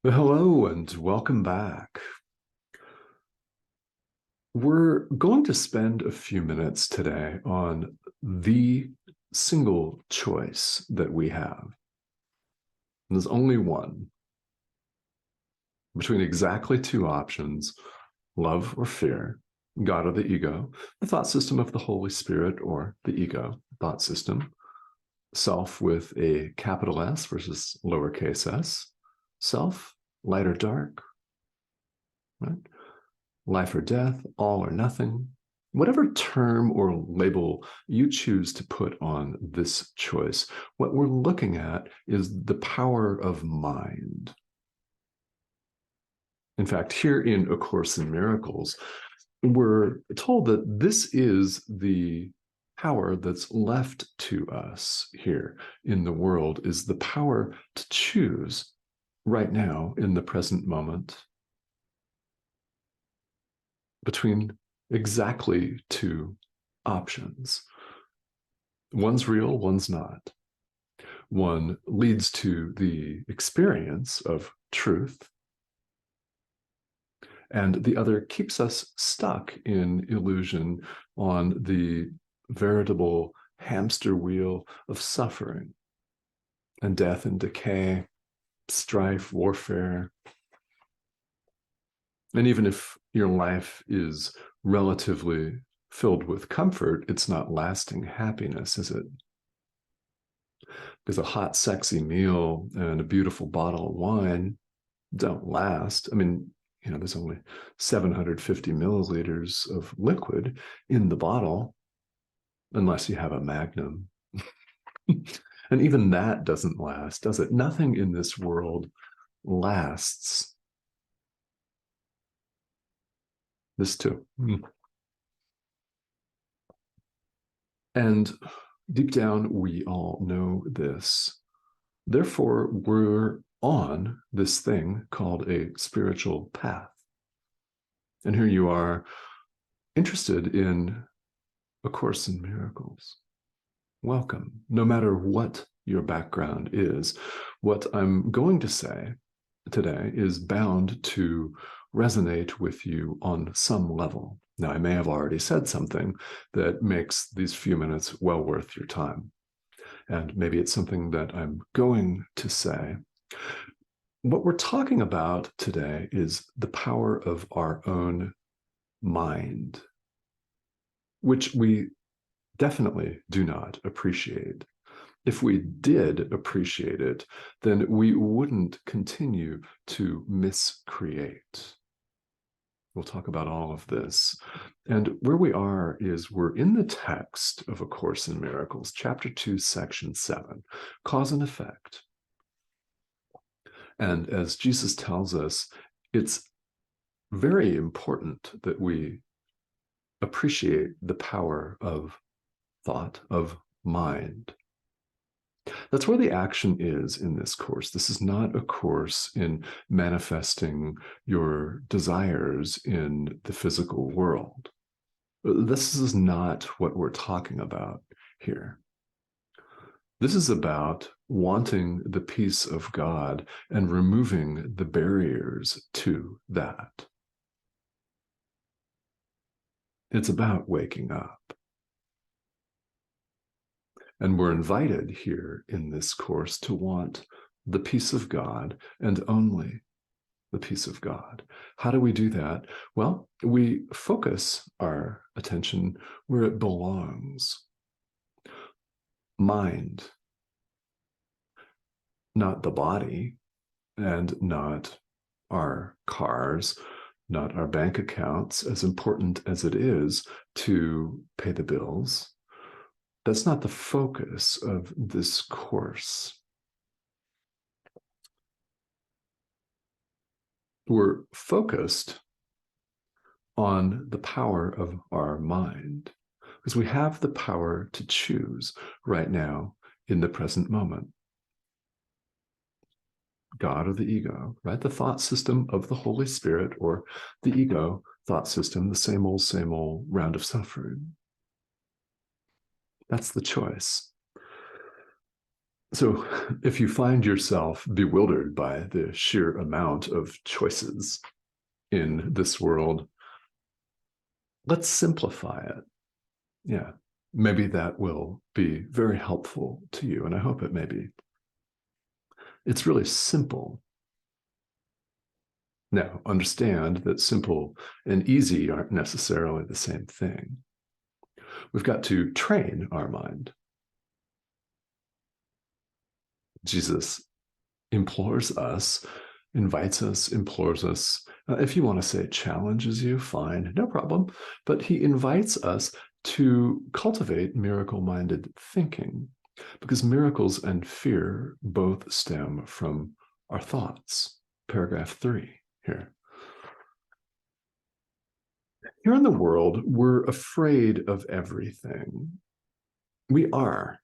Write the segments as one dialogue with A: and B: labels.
A: Hello and welcome back. We're going to spend a few minutes today on the single choice that we have. There's only one between exactly two options: love or fear, God or the ego, the thought system of the Holy Spirit or the ego thought system, self with a capital S versus lowercase s, self, light or dark, right? Life or death, all or nothing, whatever term or label you choose to put on this choice, what we're looking at is the power of mind. In fact, here in A Course in Miracles, we're told that this is the power that's left to us here in the world, is the power to choose right now in the present moment between exactly two options. One's real, one's not. One leads to the experience of truth, and the other keeps us stuck in illusion on the veritable hamster wheel of suffering and death and decay, strife, warfare. And even if your life is relatively filled with comfort, it's not lasting happiness, is it? Because a hot, sexy meal and a beautiful bottle of wine don't last. I mean, there's only 750 milliliters of liquid in the bottle, unless you have a Magnum. And even that doesn't last, does it? Nothing in this world lasts. This too. And deep down, we all know this. Therefore, we're on this thing called a spiritual path. And here you are, interested in A Course in Miracles. Welcome, no matter what your background is. What I'm going to say today is bound to resonate with you on some level. Now, I may have already said something that makes these few minutes well worth your time. And maybe it's something that I'm going to say. What we're talking about today is the power of our own mind, which we definitely do not appreciate. If we did appreciate it, then we wouldn't continue to miscreate. We'll talk about all of this. And where we are is we're in the text of A Course in Miracles, chapter 2, section 7, cause and effect. And as Jesus tells us, it's very important that we appreciate the power of thought, of mind. That's where the action is in this course. This is not a course in manifesting your desires in the physical world. This is not what we're talking about here. This is about wanting the peace of God and removing the barriers to that. It's about waking up. And we're invited here in this course to want the peace of God and only the peace of God. How do we do that? Well, we focus our attention where it belongs. Mind, not the body, and not our cars, not our bank accounts, as important as it is to pay the bills. That's not the focus of this course. We're focused on the power of our mind, because we have the power to choose right now in the present moment. God or the ego, right? The thought system of the Holy Spirit, or the ego thought system, the same old round of suffering. That's the choice. So if you find yourself bewildered by the sheer amount of choices in this world, let's simplify it. Yeah, maybe that will be very helpful to you, and I hope it may be. It's really simple. Now, understand that simple and easy aren't necessarily the same thing. We've got to train our mind. Jesus implores us, invites us, implores us. If you want to say challenges you, fine, no problem. But he invites us to cultivate miracle-minded thinking, because miracles and fear both stem from our thoughts. Paragraph 3 here. Here in the world, we're afraid of everything. We are.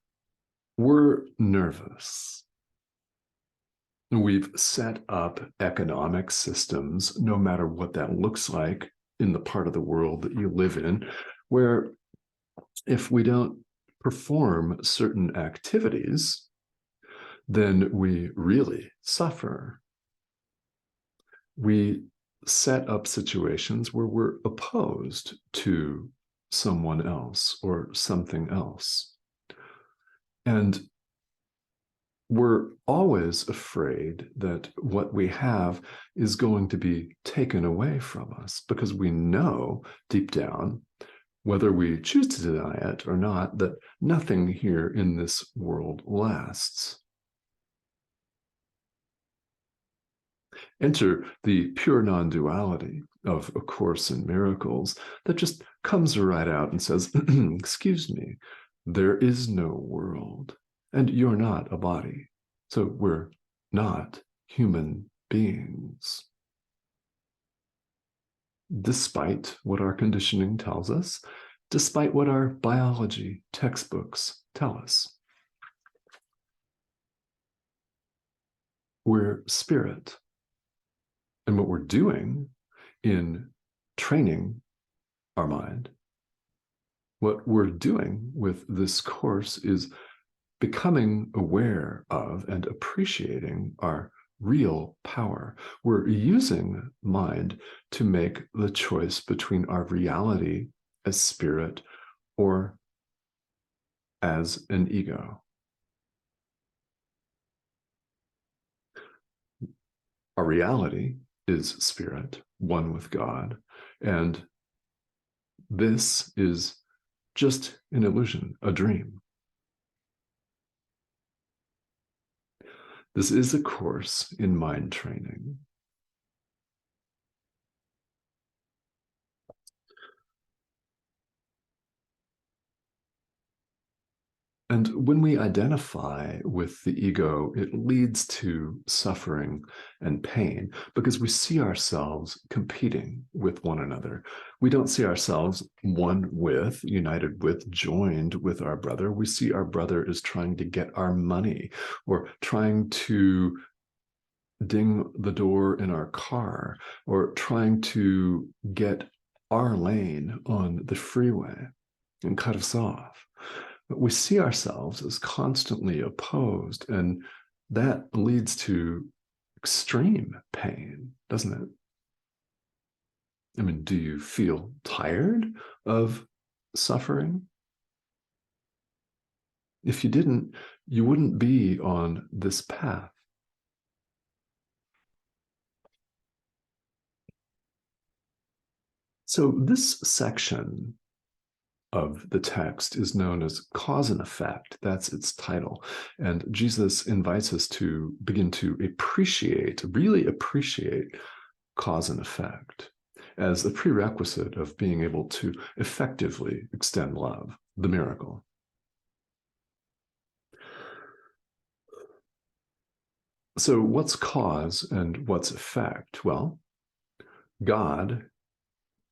A: We're nervous. We've set up economic systems, no matter what that looks like in the part of the world that you live in, where if we don't perform certain activities, then we really suffer. We set up situations where we're opposed to someone else or something else. And we're always afraid that what we have is going to be taken away from us, because we know deep down, whether we choose to deny it or not, that nothing here in this world lasts. Enter the pure non-duality of A Course in Miracles that just comes right out and says, excuse me, there is no world, and you're not a body. So we're not human beings. Despite what our conditioning tells us, despite what our biology textbooks tell us. We're spirit. And what we're doing in training our mind, what we're doing with this course is becoming aware of and appreciating our real power. We're using mind to make the choice between our reality as spirit or as an ego. Our reality is spirit, one with God, and this is just an illusion, a dream. This is a course in mind training. And when we identify with the ego, it leads to suffering and pain, because we see ourselves competing with one another. We don't see ourselves one with, united with, joined with our brother. We see our brother as trying to get our money or trying to ding the door in our car or trying to get our lane on the freeway and cut us off. But we see ourselves as constantly opposed, and that leads to extreme pain, doesn't it? I mean, do you feel tired of suffering? If you didn't, you wouldn't be on this path. So this section of the text is known as cause and effect. That's its title. And Jesus invites us to begin to appreciate, really appreciate cause and effect as a prerequisite of being able to effectively extend love, the miracle. So what's cause and what's effect? Well, God,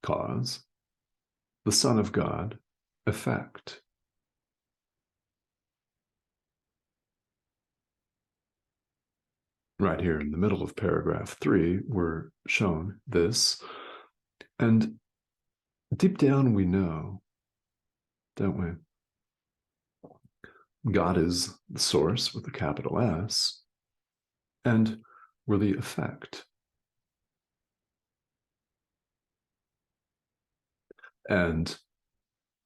A: cause, the Son of God, effect. Right here in the middle of paragraph 3, we're shown this. And deep down we know, don't we, God is the source with a capital S, and we're the effect. And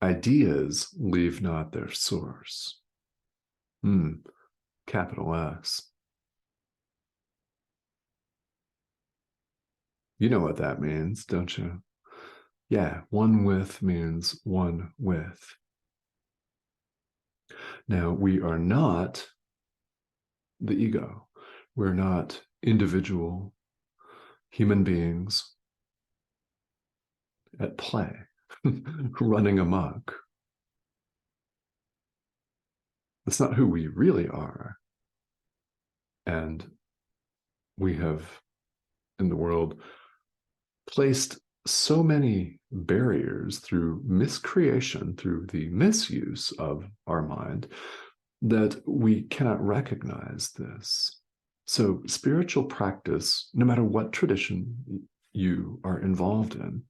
A: ideas leave not their source. Capital S. You know what that means, don't you? Yeah, one with means one with. Now, we are not the ego. We're not individual human beings at play, running amok. That's not who we really are. And we have, in the world, placed so many barriers through miscreation, through the misuse of our mind, that we cannot recognize this. So, spiritual practice, no matter what tradition you are involved in,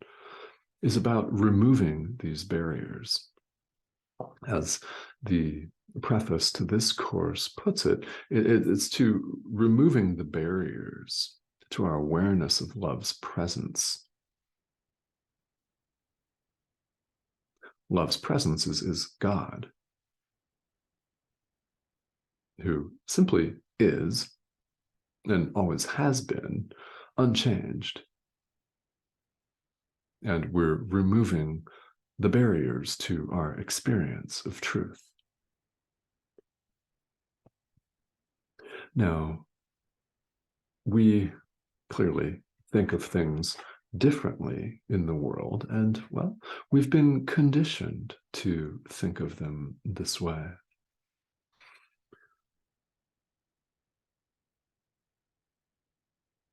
A: is about removing these barriers. As the preface to this course puts it, it's to removing the barriers to our awareness of love's presence. Love's presence is God, who simply is and always has been unchanged. And we're removing the barriers to our experience of truth. Now, we clearly think of things differently in the world, and, well, we've been conditioned to think of them this way.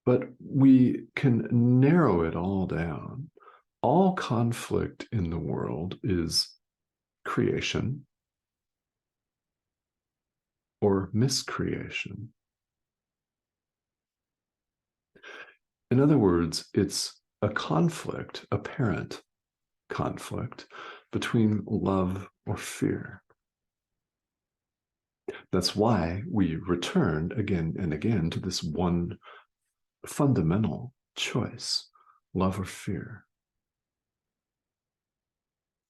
A: But we can narrow it all down. All conflict in the world is creation or miscreation. In other words, it's a conflict, apparent conflict between love or fear. That's why we return again and again to this one fundamental choice: love or fear,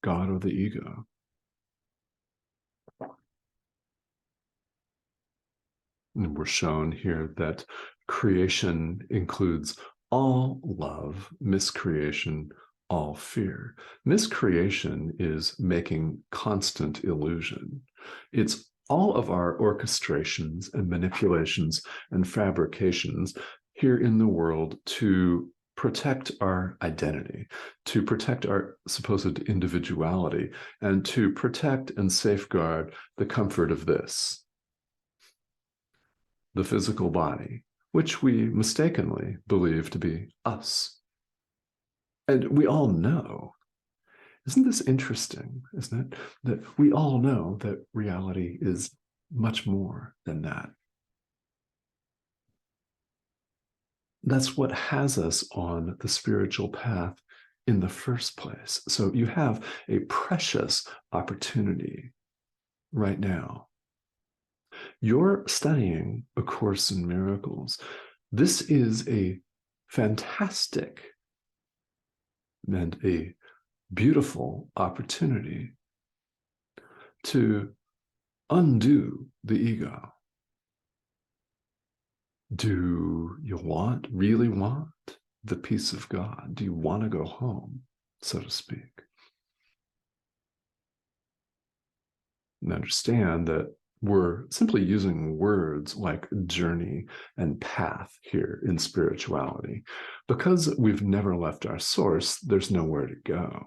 A: God or the ego. And we're shown here that creation includes all love, miscreation, all fear. Miscreation is making constant illusion. It's all of our orchestrations and manipulations and fabrications here in the world to protect our identity, to protect our supposed individuality, and to protect and safeguard the comfort of this, the physical body, which we mistakenly believe to be us. And we all know, isn't this interesting, isn't it? That we all know that reality is much more than that. That's what has us on the spiritual path in the first place. So you have a precious opportunity right now. You're studying A Course in Miracles. This is a fantastic and a beautiful opportunity to undo the ego. Do you really want the peace of God? Do you want to go home, so to speak? And understand that we're simply using words like journey and path here in spirituality. Because we've never left our source, there's nowhere to go.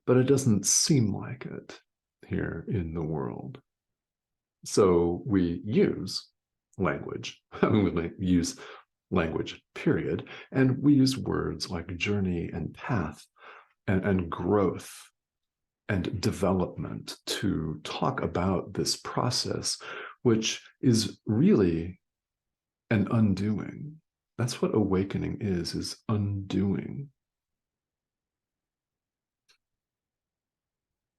A: But it doesn't seem like it here in the world. So we use language. We use language, period. And we use words like journey and path and growth and development to talk about this process, which is really an undoing. That's what awakening is undoing.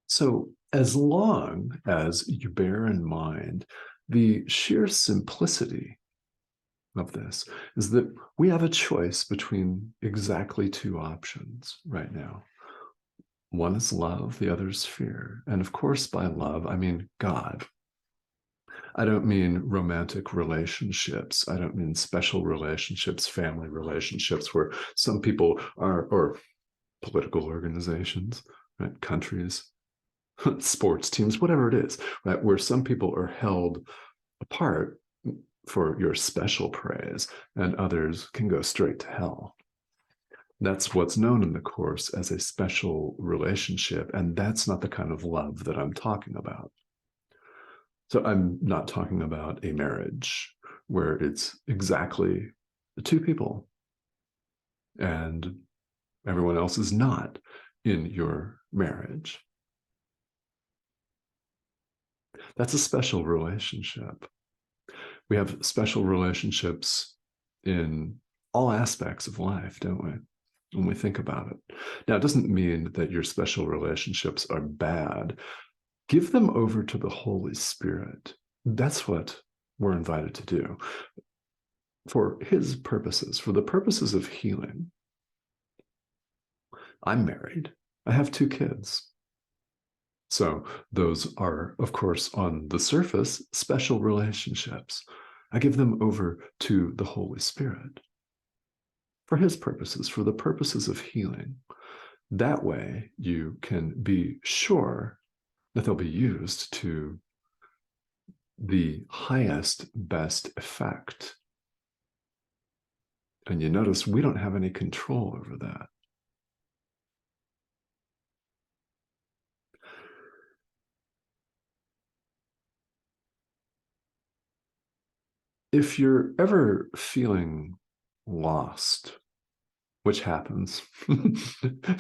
A: So, as long as you bear in mind the sheer simplicity of this, is that we have a choice between exactly two options right now. One is love, the other is fear. And of course, by love, I mean God. I don't mean romantic relationships. I don't mean special relationships, family relationships where some people are, or political organizations, right? Countries, sports teams, whatever it is, right? Where some people are held apart for your special praise and others can go straight to hell. That's what's known in the Course as a special relationship. And that's not the kind of love that I'm talking about. So I'm not talking about a marriage where it's exactly the two people and everyone else is not in your marriage. That's a special relationship. We have special relationships in all aspects of life, don't we? When we think about it. Now, it doesn't mean that your special relationships are bad. Give them over to the Holy Spirit. That's what we're invited to do for his purposes, for the purposes of healing. I'm married. I have 2 kids. So those are, of course, on the surface, special relationships. I give them over to the Holy Spirit for his purposes, for the purposes of healing. That way, you can be sure that they'll be used to the highest, best effect. And you notice we don't have any control over that. If you're ever feeling lost, which happens,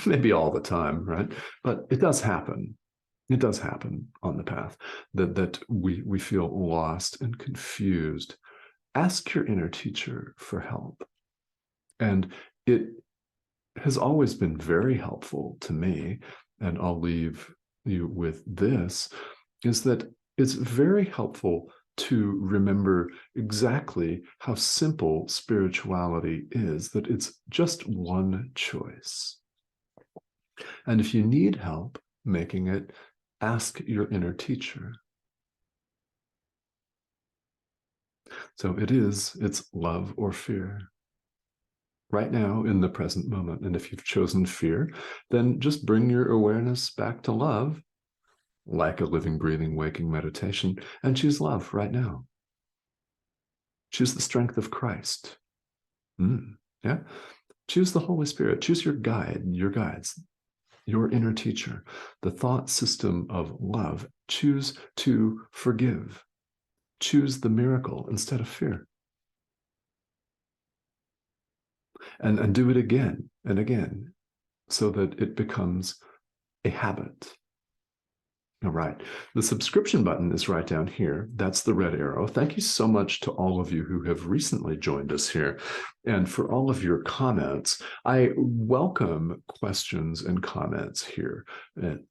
A: maybe all the time, right? But it does happen. It does happen on the path that we feel lost and confused. Ask your inner teacher for help. And it has always been very helpful to me, and I'll leave you with this, is that it's very helpful to remember exactly how simple spirituality is, that it's just one choice. And if you need help making it, ask your inner teacher. So it's love or fear right now in the present moment. And if you've chosen fear, then just bring your awareness back to love, like a living, breathing, waking meditation, and choose love right now. Choose the strength of Christ. Yeah. Choose the Holy Spirit. Choose your guide, your guides, your inner teacher, the thought system of love. Choose to forgive. Choose the miracle instead of fear. And do it again and again so that it becomes a habit. All right. The subscription button is right down here. That's the red arrow. Thank you so much to all of you who have recently joined us here. And for all of your comments, I welcome questions and comments here.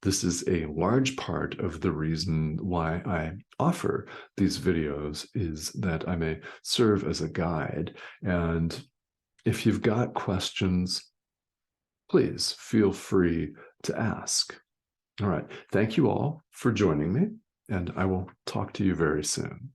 A: This is a large part of the reason why I offer these videos, is that I may serve as a guide. And if you've got questions, please feel free to ask. All right. Thank you all for joining me, and I will talk to you very soon.